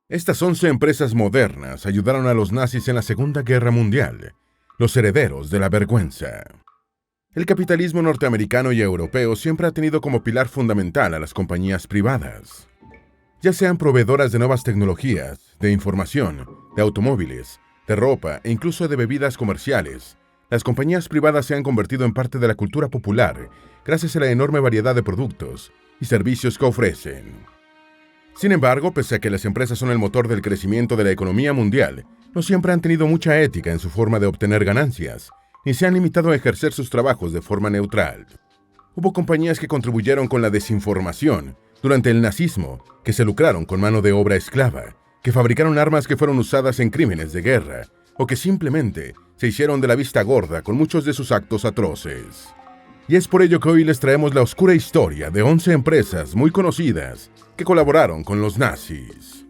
Estas 11 empresas modernas ayudaron a los nazis en la Segunda Guerra Mundial, los herederos de la vergüenza. El capitalismo norteamericano y europeo siempre ha tenido como pilar fundamental a las compañías privadas. Ya sean proveedoras de nuevas tecnologías, de información, de automóviles, de ropa e incluso de bebidas comerciales, las compañías privadas se han convertido en parte de la cultura popular gracias a la enorme variedad de productos y servicios que ofrecen. Sin embargo, pese a que las empresas son el motor del crecimiento de la economía mundial, no siempre han tenido mucha ética en su forma de obtener ganancias, ni se han limitado a ejercer sus trabajos de forma neutral. Hubo compañías que contribuyeron con la desinformación durante el nazismo, que se lucraron con mano de obra esclava, que fabricaron armas que fueron usadas en crímenes de guerra, o que simplemente se hicieron de la vista gorda con muchos de sus actos atroces. Y es por ello que hoy les traemos la oscura historia de 11 empresas muy conocidas que colaboraron con los nazis.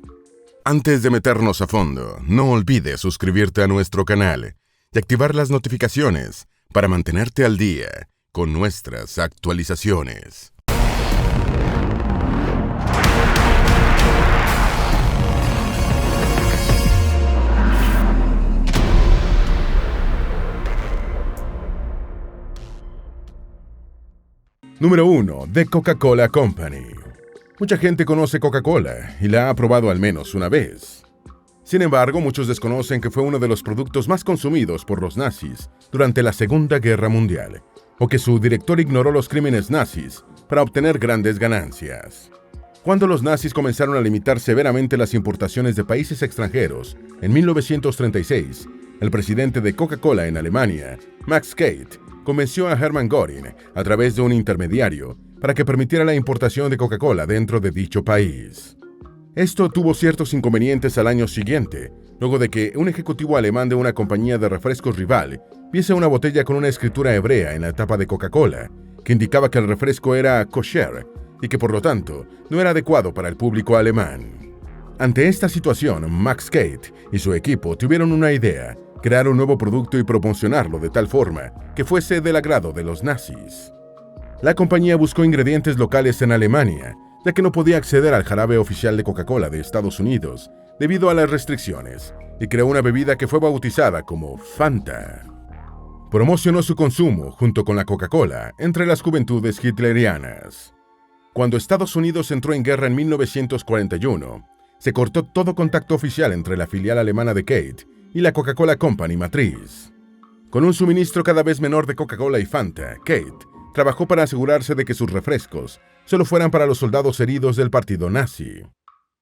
Antes de meternos a fondo, no olvides suscribirte a nuestro canal y activar las notificaciones para mantenerte al día con nuestras actualizaciones. Número 1. The Coca-Cola Company. Mucha gente conoce Coca-Cola y la ha probado al menos una vez. Sin embargo, muchos desconocen que fue uno de los productos más consumidos por los nazis durante la Segunda Guerra Mundial, o que su director ignoró los crímenes nazis para obtener grandes ganancias. Cuando los nazis comenzaron a limitar severamente las importaciones de países extranjeros, en 1936, el presidente de Coca-Cola en Alemania, Max Keitt, convenció a Hermann Göring, a través de un intermediario, para que permitiera la importación de Coca-Cola dentro de dicho país. Esto tuvo ciertos inconvenientes al año siguiente, luego de que un ejecutivo alemán de una compañía de refrescos rival viese una botella con una escritura hebrea en la tapa de Coca-Cola, que indicaba que el refresco era kosher y que por lo tanto no era adecuado para el público alemán. Ante esta situación, Max Keitt y su equipo tuvieron una idea: crear un nuevo producto y promocionarlo de tal forma que fuese del agrado de los nazis. La compañía buscó ingredientes locales en Alemania, ya que no podía acceder al jarabe oficial de Coca-Cola de Estados Unidos debido a las restricciones, y creó una bebida que fue bautizada como Fanta. Promocionó su consumo, junto con la Coca-Cola, entre las juventudes hitlerianas. Cuando Estados Unidos entró en guerra en 1941, se cortó todo contacto oficial entre la filial alemana de Keitt y la Coca-Cola Company matriz. Con un suministro cada vez menor de Coca-Cola y Fanta, Keitt trabajó para asegurarse de que sus refrescos solo fueran para los soldados heridos del partido nazi.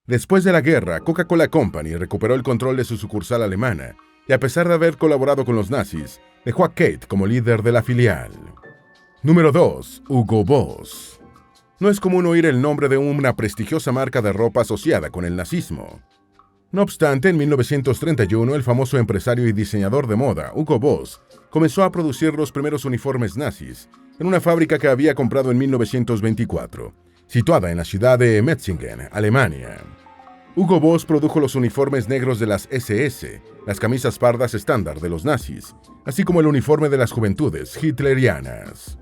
Después de la guerra, Coca-Cola Company recuperó el control de su sucursal alemana y, a pesar de haber colaborado con los nazis, dejó a Keitt como líder de la filial. Número 2. Hugo Boss. No es común oír el nombre de una prestigiosa marca de ropa asociada con el nazismo. No obstante, en 1931, el famoso empresario y diseñador de moda, Hugo Boss, comenzó a producir los primeros uniformes nazis en una fábrica que había comprado en 1924, situada en la ciudad de Metzingen, Alemania. Hugo Boss produjo los uniformes negros de las SS, las camisas pardas estándar de los nazis, así como el uniforme de las juventudes hitlerianas.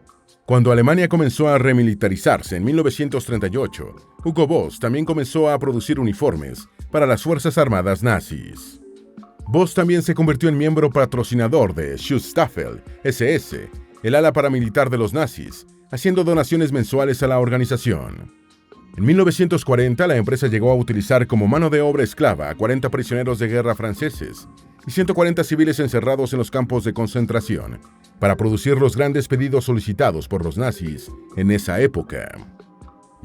Cuando Alemania comenzó a remilitarizarse en 1938, Hugo Boss también comenzó a producir uniformes para las Fuerzas Armadas nazis. Boss también se convirtió en miembro patrocinador de Schutzstaffel SS, el ala paramilitar de los nazis, haciendo donaciones mensuales a la organización. En 1940, la empresa llegó a utilizar como mano de obra esclava a 40 prisioneros de guerra franceses y 140 civiles encerrados en los campos de concentración, para producir los grandes pedidos solicitados por los nazis en esa época.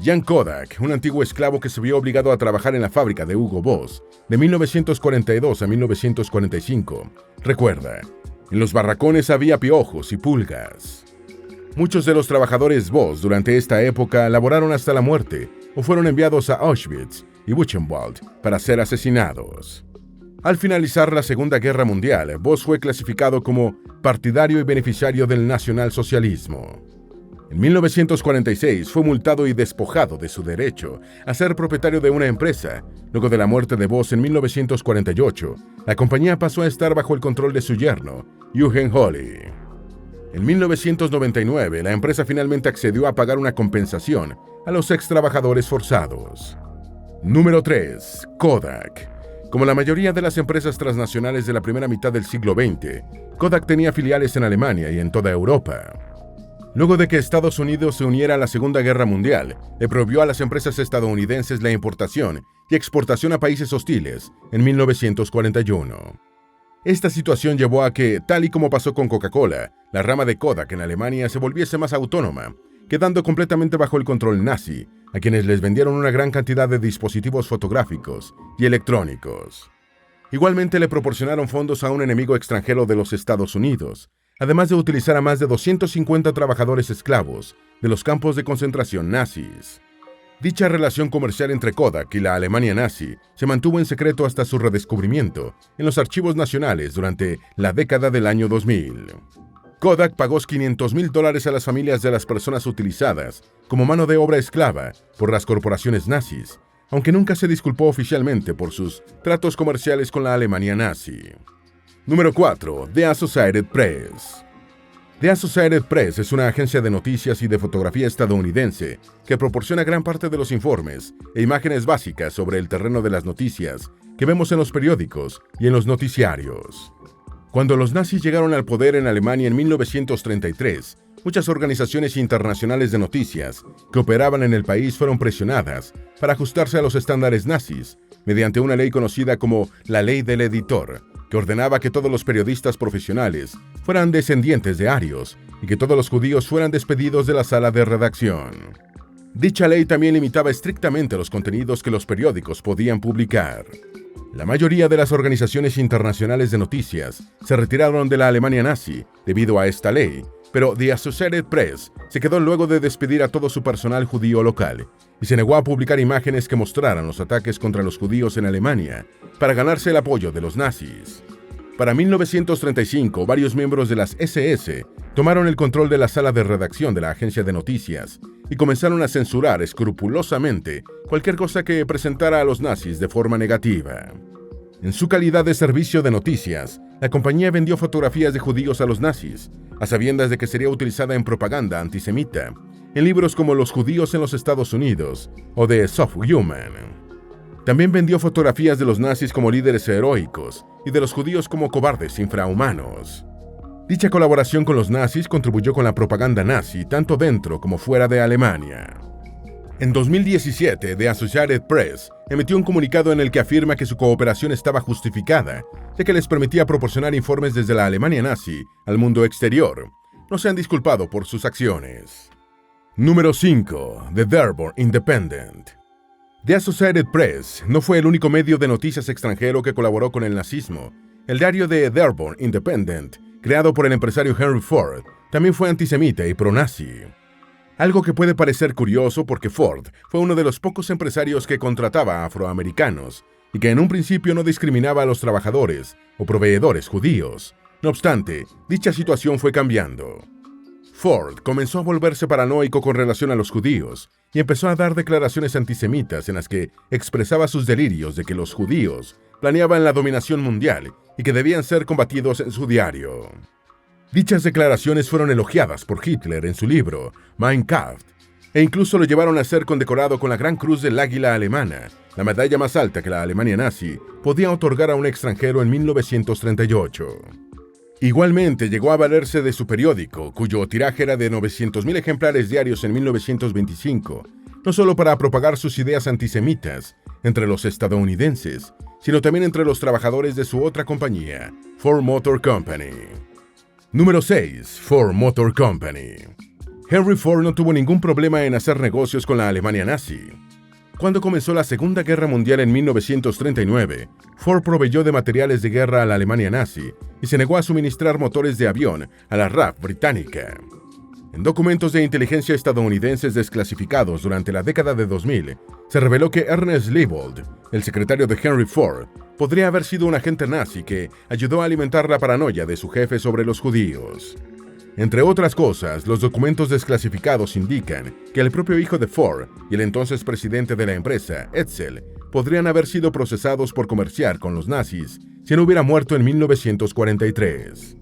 Jan Kodak, un antiguo esclavo que se vio obligado a trabajar en la fábrica de Hugo Boss de 1942 a 1945, recuerda: en los barracones había piojos y pulgas. Muchos de los trabajadores Boss durante esta época laboraron hasta la muerte o fueron enviados a Auschwitz y Buchenwald para ser asesinados. Al finalizar la Segunda Guerra Mundial, Boss fue clasificado como partidario y beneficiario del nacionalsocialismo. En 1946 fue multado y despojado de su derecho a ser propietario de una empresa. Luego de la muerte de Boss en 1948, la compañía pasó a estar bajo el control de su yerno, Eugen Holly. En 1999, la empresa finalmente accedió a pagar una compensación a los ex trabajadores forzados. Número 3. Kodak. Como la mayoría de las empresas transnacionales de la primera mitad del siglo XX, Kodak tenía filiales en Alemania y en toda Europa. Luego de que Estados Unidos se uniera a la Segunda Guerra Mundial, le prohibió a las empresas estadounidenses la importación y exportación a países hostiles en 1941. Esta situación llevó a que, tal y como pasó con Coca-Cola, la rama de Kodak en Alemania se volviese más autónoma, quedando completamente bajo el control nazi, a quienes les vendieron una gran cantidad de dispositivos fotográficos y electrónicos. Igualmente le proporcionaron fondos a un enemigo extranjero de los Estados Unidos, además de utilizar a más de 250 trabajadores esclavos de los campos de concentración nazis. Dicha relación comercial entre Kodak y la Alemania nazi se mantuvo en secreto hasta su redescubrimiento en los archivos nacionales durante la década del año 2000. Kodak pagó $500,000 a las familias de las personas utilizadas como mano de obra esclava por las corporaciones nazis, aunque nunca se disculpó oficialmente por sus tratos comerciales con la Alemania nazi. Número 4. The Associated Press. The Associated Press es una agencia de noticias y de fotografía estadounidense que proporciona gran parte de los informes e imágenes básicas sobre el terreno de las noticias que vemos en los periódicos y en los noticiarios. Cuando los nazis llegaron al poder en Alemania en 1933, muchas organizaciones internacionales de noticias que operaban en el país fueron presionadas para ajustarse a los estándares nazis mediante una ley conocida como la Ley del Editor, que ordenaba que todos los periodistas profesionales fueran descendientes de arios y que todos los judíos fueran despedidos de la sala de redacción. Dicha ley también limitaba estrictamente los contenidos que los periódicos podían publicar. La mayoría de las organizaciones internacionales de noticias se retiraron de la Alemania nazi debido a esta ley, pero The Associated Press se quedó luego de despedir a todo su personal judío local y se negó a publicar imágenes que mostraran los ataques contra los judíos en Alemania para ganarse el apoyo de los nazis. Para 1935, varios miembros de las SS tomaron el control de la sala de redacción de la agencia de noticias y comenzaron a censurar escrupulosamente cualquier cosa que presentara a los nazis de forma negativa. En su calidad de servicio de noticias, la compañía vendió fotografías de judíos a los nazis, a sabiendas de que sería utilizada en propaganda antisemita, en libros como Los judíos en los Estados Unidos o The Subhuman. También vendió fotografías de los nazis como líderes heroicos y de los judíos como cobardes infrahumanos. Dicha colaboración con los nazis contribuyó con la propaganda nazi tanto dentro como fuera de Alemania. En 2017, The Associated Press emitió un comunicado en el que afirma que su cooperación estaba justificada, ya que les permitía proporcionar informes desde la Alemania nazi al mundo exterior. No se han disculpado por sus acciones. Número 5. The Dearborn Independent. The Associated Press no fue el único medio de noticias extranjero que colaboró con el nazismo. El diario The Dearborn Independent, creado por el empresario Henry Ford, también fue antisemita y pro-nazi. Algo que puede parecer curioso porque Ford fue uno de los pocos empresarios que contrataba a afroamericanos y que en un principio no discriminaba a los trabajadores o proveedores judíos. No obstante, dicha situación fue cambiando. Ford comenzó a volverse paranoico con relación a los judíos y empezó a dar declaraciones antisemitas en las que expresaba sus delirios de que los judíos planeaban la dominación mundial y que debían ser combatidos en su diario. Dichas declaraciones fueron elogiadas por Hitler en su libro Mein Kampf, e incluso lo llevaron a ser condecorado con la Gran Cruz del Águila Alemana, la medalla más alta que la Alemania nazi podía otorgar a un extranjero en 1938. Igualmente llegó a valerse de su periódico, cuyo tiraje era de 900,000 ejemplares diarios en 1925, no solo para propagar sus ideas antisemitas entre los estadounidenses, sino también entre los trabajadores de su otra compañía, Ford Motor Company. Número 6. Ford Motor Company. Henry Ford no tuvo ningún problema en hacer negocios con la Alemania nazi. Cuando comenzó la Segunda Guerra Mundial en 1939, Ford proveyó de materiales de guerra a la Alemania nazi y se negó a suministrar motores de avión a la RAF británica. En documentos de inteligencia estadounidenses desclasificados durante la década de 2000, se reveló que Ernest Liebold, el secretario de Henry Ford, podría haber sido un agente nazi que ayudó a alimentar la paranoia de su jefe sobre los judíos. Entre otras cosas, los documentos desclasificados indican que el propio hijo de Ford y el entonces presidente de la empresa, Edsel, podrían haber sido procesados por comerciar con los nazis si no hubiera muerto en 1943.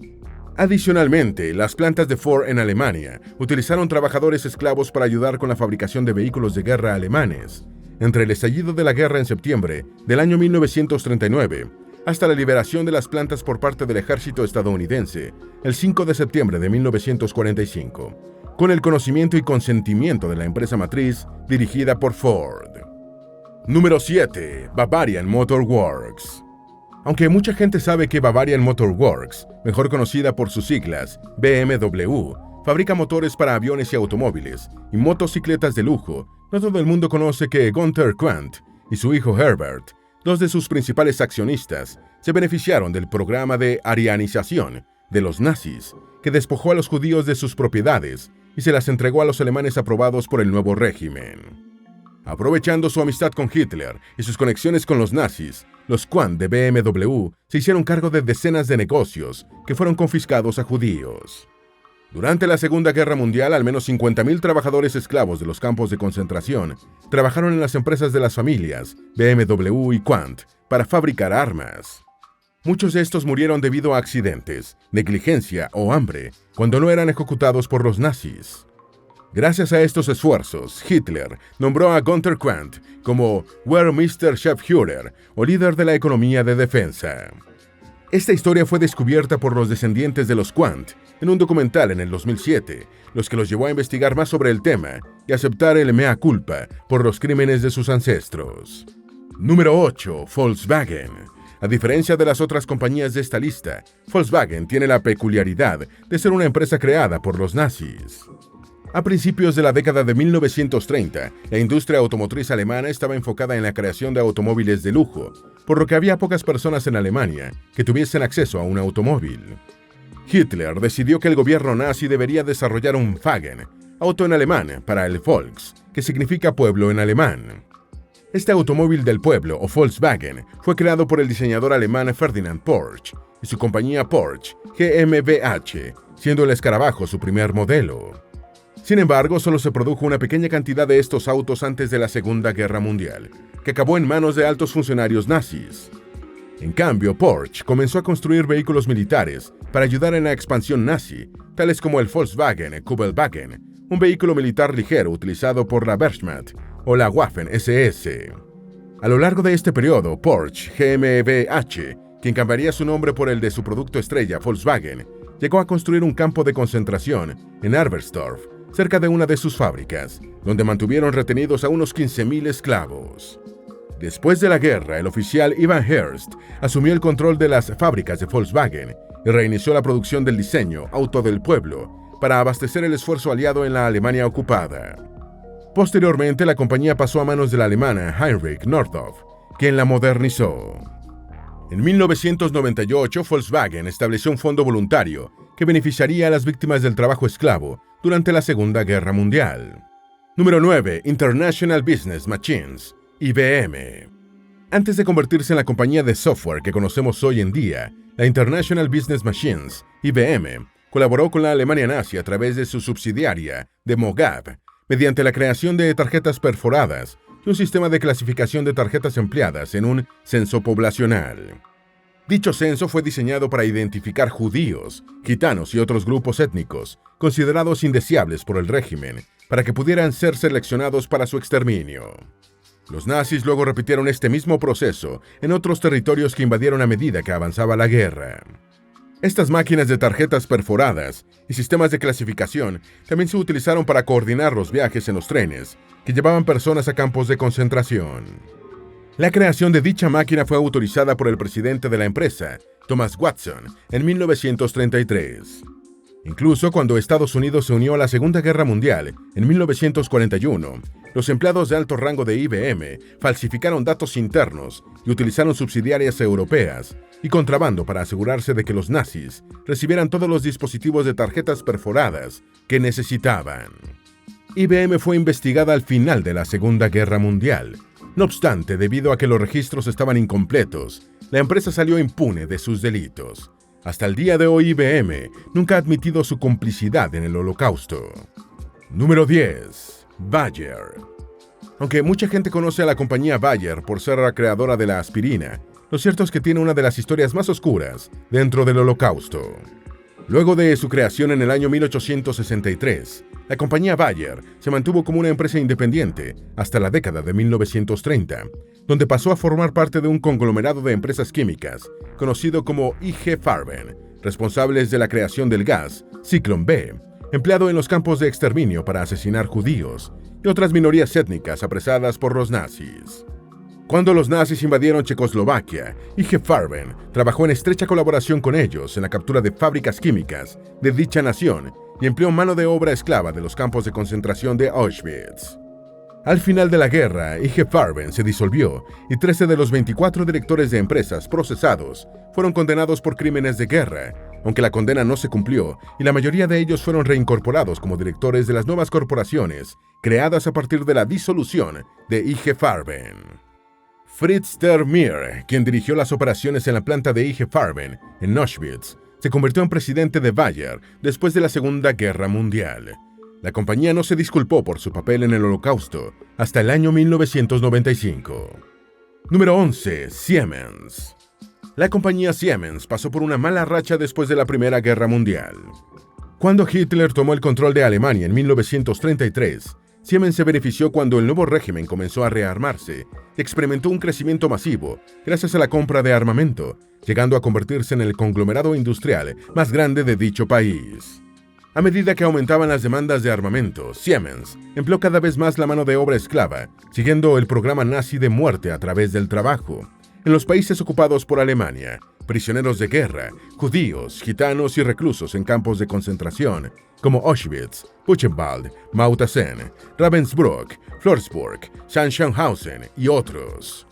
Adicionalmente, las plantas de Ford en Alemania utilizaron trabajadores esclavos para ayudar con la fabricación de vehículos de guerra alemanes. entre el estallido de la guerra en septiembre del año 1939 hasta la liberación de las plantas por parte del ejército estadounidense el 5 de septiembre de 1945, con el conocimiento y consentimiento de la empresa matriz dirigida por Ford. Número 7. Bavarian Motor Works. Aunque mucha gente sabe que Bavarian Motor Works, mejor conocida por sus siglas BMW, fabrica motores para aviones y automóviles y motocicletas de lujo, no todo el mundo conoce que Gunther Quandt y su hijo Herbert, dos de sus principales accionistas, se beneficiaron del programa de arianización de los nazis, que despojó a los judíos de sus propiedades y se las entregó a los alemanes aprobados por el nuevo régimen. Aprovechando su amistad con Hitler y sus conexiones con los nazis, los Quandt de BMW se hicieron cargo de decenas de negocios que fueron confiscados a judíos. Durante la Segunda Guerra Mundial, al menos 50.000 trabajadores esclavos de los campos de concentración trabajaron en las empresas de las familias BMW y Quandt para fabricar armas. Muchos de estos murieron debido a accidentes, negligencia o hambre cuando no eran ejecutados por los nazis. Gracias a estos esfuerzos, Hitler nombró a Gunther Quandt como Wehrmacht Chefführer o líder de la economía de defensa. Esta historia fue descubierta por los descendientes de los Quandt en un documental en el 2007, los que los llevó a investigar más sobre el tema y aceptar el mea culpa por los crímenes de sus ancestros. Número 8. Volkswagen. A diferencia de las otras compañías de esta lista, Volkswagen tiene la peculiaridad de ser una empresa creada por los nazis. A principios de la década de 1930, la industria automotriz alemana estaba enfocada en la creación de automóviles de lujo, por lo que había pocas personas en Alemania que tuviesen acceso a un automóvil. Hitler decidió que el gobierno nazi debería desarrollar un Wagen, auto en alemán, para el Volks, que significa pueblo en alemán. Este automóvil del pueblo, o Volkswagen, fue creado por el diseñador alemán Ferdinand Porsche y su compañía Porsche GmbH, siendo el escarabajo su primer modelo. Sin embargo, solo se produjo una pequeña cantidad de estos autos antes de la Segunda Guerra Mundial, que acabó en manos de altos funcionarios nazis. En cambio, Porsche comenzó a construir vehículos militares para ayudar en la expansión nazi, tales como el Volkswagen Kübelwagen, un vehículo militar ligero utilizado por la Wehrmacht o la Waffen-SS. A lo largo de este periodo, Porsche GmbH, quien cambiaría su nombre por el de su producto estrella Volkswagen, llegó a construir un campo de concentración en Arbersdorf, cerca de una de sus fábricas, donde mantuvieron retenidos a unos 15.000 esclavos. Después de la guerra, el oficial Ivan Hearst asumió el control de las fábricas de Volkswagen y reinició la producción del diseño auto del pueblo para abastecer el esfuerzo aliado en la Alemania ocupada. Posteriormente, la compañía pasó a manos de la alemana Heinrich Nordhoff, quien la modernizó. En 1998, Volkswagen estableció un fondo voluntario que beneficiaría a las víctimas del trabajo esclavo durante la Segunda Guerra Mundial. Número 9. International Business Machines, IBM. Antes de convertirse en la compañía de software que conocemos hoy en día, la International Business Machines, IBM, colaboró con la Alemania nazi a través de su subsidiaria, de MOGAB, mediante la creación de tarjetas perforadas y un sistema de clasificación de tarjetas empleadas en un censo poblacional. Dicho censo fue diseñado para identificar judíos, gitanos y otros grupos étnicos considerados indeseables por el régimen, para que pudieran ser seleccionados para su exterminio. Los nazis luego repitieron este mismo proceso en otros territorios que invadieron a medida que avanzaba la guerra. Estas máquinas de tarjetas perforadas y sistemas de clasificación también se utilizaron para coordinar los viajes en los trenes que llevaban personas a campos de concentración. La creación de dicha máquina fue autorizada por el presidente de la empresa, Thomas Watson, en 1933. Incluso cuando Estados Unidos se unió a la Segunda Guerra Mundial, en 1941, los empleados de alto rango de IBM falsificaron datos internos y utilizaron subsidiarias europeas y contrabando para asegurarse de que los nazis recibieran todos los dispositivos de tarjetas perforadas que necesitaban. IBM fue investigada al final de la Segunda Guerra Mundial. No obstante, debido a que los registros estaban incompletos, la empresa salió impune de sus delitos. Hasta el día de hoy, IBM nunca ha admitido su complicidad en el Holocausto. Número 10. Bayer. Aunque mucha gente conoce a la compañía Bayer por ser la creadora de la aspirina, lo cierto es que tiene una de las historias más oscuras dentro del Holocausto. Luego de su creación en el año 1863, la compañía Bayer se mantuvo como una empresa independiente hasta la década de 1930, donde pasó a formar parte de un conglomerado de empresas químicas conocido como IG Farben, responsables de la creación del gas Zyklon B, empleado en los campos de exterminio para asesinar judíos y otras minorías étnicas apresadas por los nazis. Cuando los nazis invadieron Checoslovaquia, IG Farben trabajó en estrecha colaboración con ellos en la captura de fábricas químicas de dicha nación y empleó mano de obra esclava de los campos de concentración de Auschwitz. Al final de la guerra, IG Farben se disolvió y 13 de los 24 directores de empresas procesados fueron condenados por crímenes de guerra, aunque la condena no se cumplió y la mayoría de ellos fueron reincorporados como directores de las nuevas corporaciones creadas a partir de la disolución de IG Farben. Fritz Termeer, quien dirigió las operaciones en la planta de IG Farben en Auschwitz, se convirtió en presidente de Bayer después de la Segunda Guerra Mundial. La compañía no se disculpó por su papel en el Holocausto hasta el año 1995. Número 11. Siemens. La compañía Siemens pasó por una mala racha después de la Primera Guerra Mundial. Cuando Hitler tomó el control de Alemania en 1933, Siemens se benefició cuando el nuevo régimen comenzó a rearmarse y experimentó un crecimiento masivo gracias a la compra de armamento, llegando a convertirse en el conglomerado industrial más grande de dicho país. A medida que aumentaban las demandas de armamento, Siemens empleó cada vez más la mano de obra esclava, siguiendo el programa nazi de muerte a través del trabajo. En los países ocupados por Alemania, prisioneros de guerra, judíos, gitanos y reclusos en campos de concentración, como Auschwitz, Buchenwald, Mauthausen, Ravensbrück, Flensburg, Sachsenhausen y otros.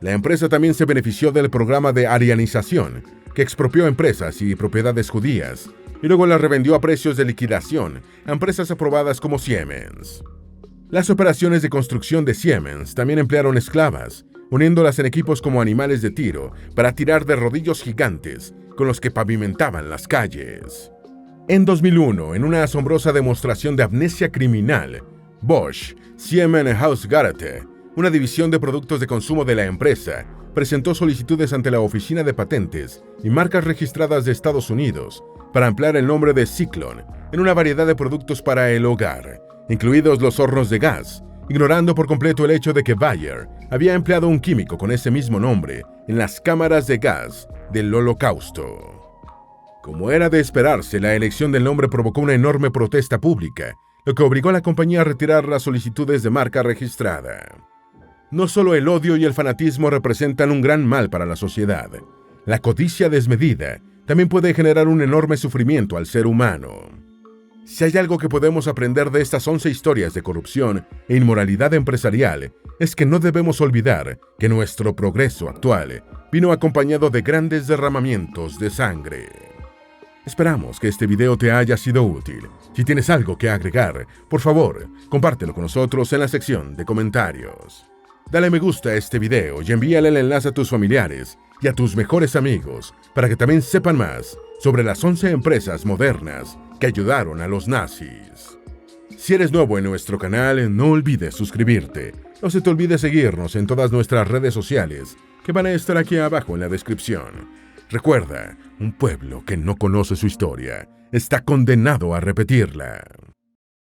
La empresa también se benefició del programa de arianización, que expropió empresas y propiedades judías, y luego las revendió a precios de liquidación a empresas aprobadas como Siemens. Las operaciones de construcción de Siemens también emplearon esclavas, uniéndolas en equipos como animales de tiro para tirar de rodillos gigantes con los que pavimentaban las calles. En 2001, en una asombrosa demostración de amnesia criminal, Bosch Siemens Hausgeräte, una división de productos de consumo de la empresa, presentó solicitudes ante la Oficina de Patentes y Marcas Registradas de Estados Unidos para ampliar el nombre de Zyklon en una variedad de productos para el hogar, incluidos los hornos de gas, ignorando por completo el hecho de que Bayer había empleado un químico con ese mismo nombre en las cámaras de gas del Holocausto. Como era de esperarse, la elección del nombre provocó una enorme protesta pública, lo que obligó a la compañía a retirar las solicitudes de marca registrada. No solo el odio y el fanatismo representan un gran mal para la sociedad. La codicia desmedida también puede generar un enorme sufrimiento al ser humano. Si hay algo que podemos aprender de estas 11 historias de corrupción e inmoralidad empresarial, es que no debemos olvidar que nuestro progreso actual vino acompañado de grandes derramamientos de sangre. Esperamos que este video te haya sido útil. Si tienes algo que agregar, por favor, compártelo con nosotros en la sección de comentarios. Dale me gusta a este video y envíale el enlace a tus familiares y a tus mejores amigos para que también sepan más sobre las 11 empresas modernas que ayudaron a los nazis. Si eres nuevo en nuestro canal, no olvides suscribirte. No se te olvide seguirnos en todas nuestras redes sociales, que van a estar aquí abajo en la descripción. Recuerda, un pueblo que no conoce su historia está condenado a repetirla.